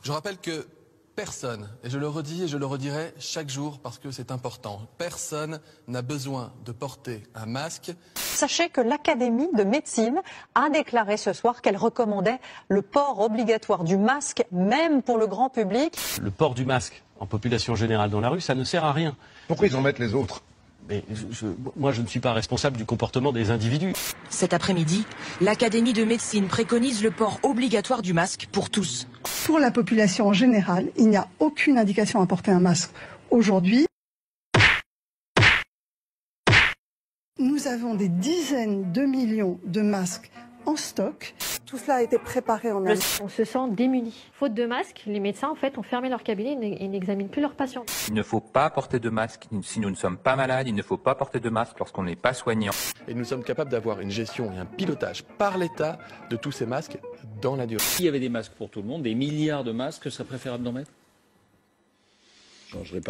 Je rappelle que personne, et je le redis et je le redirai chaque jour parce que c'est important, personne n'a besoin de porter un masque. Sachez que l'Académie de médecine a déclaré ce soir qu'elle recommandait le port obligatoire du masque, même pour le grand public. Le port du masque en population générale dans la rue, ça ne sert à rien. Pourquoi ils en mettent les autres ? Mais moi, je ne suis pas responsable du comportement des individus. Cet après-midi, l'Académie de médecine préconise le port obligatoire du masque pour tous. Pour la population en général, il n'y a aucune indication à porter un masque aujourd'hui. Nous avons des dizaines de millions de masques en stock. Tout cela a été préparé en amont. On se sent démunis. Faute de masques, les médecins en fait ont fermé leur cabinet et n'examinent plus leurs patients. Il ne faut pas porter de masque si nous ne sommes pas malades. Il ne faut pas porter de masque lorsqu'on n'est pas soignant. Et nous sommes capables d'avoir une gestion et un pilotage par l'État de tous ces masques dans la durée. S'il y avait des masques pour tout le monde, des milliards de masques, ce serait préférable d'en mettre ?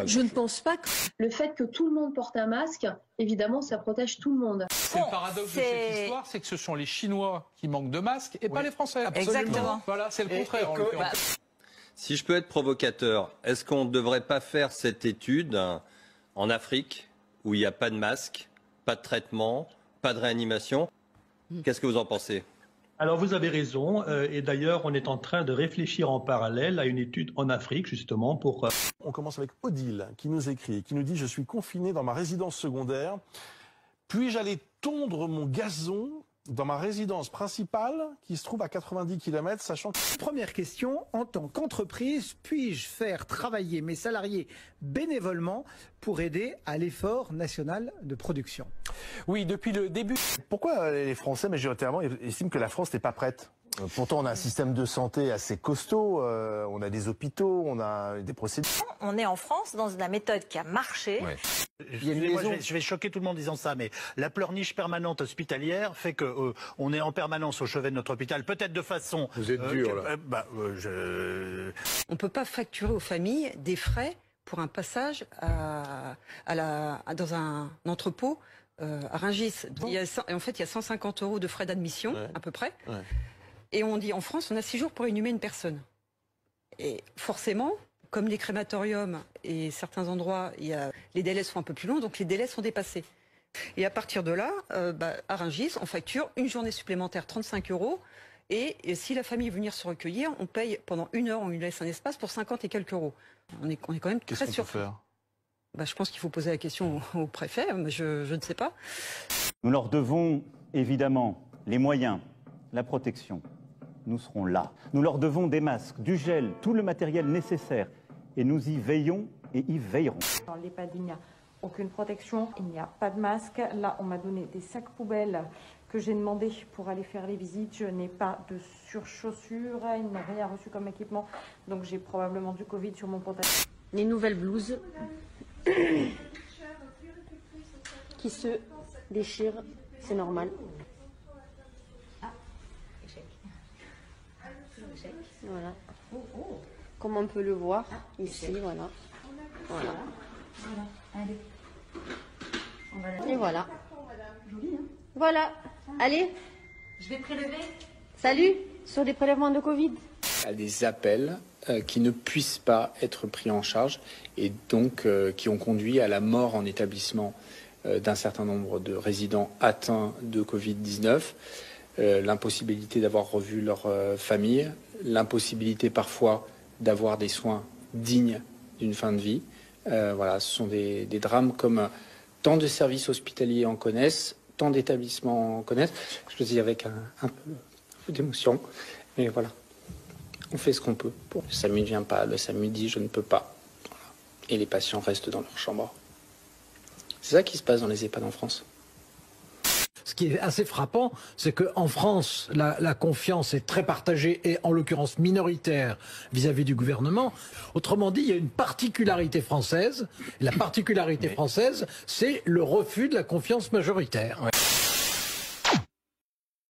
Je ne pense pas que le fait que tout le monde porte un masque, évidemment, ça protège tout le monde. C'est le paradoxe de cette histoire, c'est que ce sont les Chinois qui manquent de masques et pas les Français. Absolument. Exactement. Voilà, c'est le contraire. Si je peux être provocateur, est-ce qu'on ne devrait pas faire cette étude en Afrique où il n'y a pas de masque, pas de traitement, pas de réanimation? Qu'est-ce que vous en pensez? Alors vous avez raison, et d'ailleurs on est en train de réfléchir en parallèle à une étude en Afrique justement pour... On commence avec Odile qui nous écrit, qui nous dit « Je suis confiné dans ma résidence secondaire, puis-je aller tondre mon gazon dans ma résidence principale qui se trouve à 90 km, sachant que... » Première question, en tant qu'entreprise, puis-je faire travailler mes salariés bénévolement pour aider à l'effort national de production? Oui, depuis le début. Pourquoi les Français, majoritairement, estiment que la France n'est pas prête? Pourtant, on a un système de santé assez costaud, on a des hôpitaux, on a des procédures. On est en France dans la méthode qui a marché. Ouais. Je vais choquer tout le monde en disant ça, mais la pleurniche permanente hospitalière fait que on est en permanence au chevet de notre hôpital, peut-être de façon... Vous êtes dur, là. On ne peut pas facturer aux familles des frais pour un passage dans un entrepôt à Rungis. En fait, il y a 150 € de frais d'admission, à peu près. Ouais. Et on dit, en France, on a 6 jours pour inhumer une personne. Et forcément, comme les crématoriums et certains endroits, les délais sont un peu plus longs, donc les délais sont dépassés. Et à partir de là, à Rungis, on facture une journée supplémentaire 35 €. Et si la famille veut venir se recueillir, on paye pendant 1 heure, on lui laisse un espace pour 50 et quelques euros. On est quand même très surpris. Je pense qu'il faut poser la question au préfet, je ne sais pas. Nous leur devons évidemment les moyens, la protection. Nous serons là. Nous leur devons des masques, du gel, tout le matériel nécessaire. Et nous y veillons et y veillerons. Dans l'EHPAD, il n'y a aucune protection, il n'y a pas de masque. Là, on m'a donné des sacs poubelles que j'ai demandé pour aller faire les visites. Je n'ai pas de surchaussures, ils n'ont rien reçu comme équipement. Donc j'ai probablement du Covid sur mon pantalon. Les nouvelles blouses qui se déchirent, c'est normal. Voilà. Comme on peut le voir ici, voilà. Et voilà. Voilà. Allez. Je vais prélever. Salut. Sur les prélèvements de Covid. Il y a des appels qui ne puissent pas être pris en charge et donc qui ont conduit à la mort en établissement d'un certain nombre de résidents atteints de Covid-19. L'impossibilité d'avoir revu leur famille, l'impossibilité parfois d'avoir des soins dignes d'une fin de vie. Voilà, ce sont des drames comme tant de services hospitaliers en connaissent, tant d'établissements en connaissent. Je le dis avec un peu d'émotion, mais voilà, on fait ce qu'on peut. Le SAMU ne vient pas, le SAMU dit je ne peux pas. Voilà. Et les patients restent dans leur chambre. C'est ça qui se passe dans les EHPAD en France. Ce qui est assez frappant, c'est qu'en France, la confiance est très partagée et en l'occurrence minoritaire vis-à-vis du gouvernement. Autrement dit, il y a une particularité française. La particularité française, c'est le refus de la confiance majoritaire. Ouais.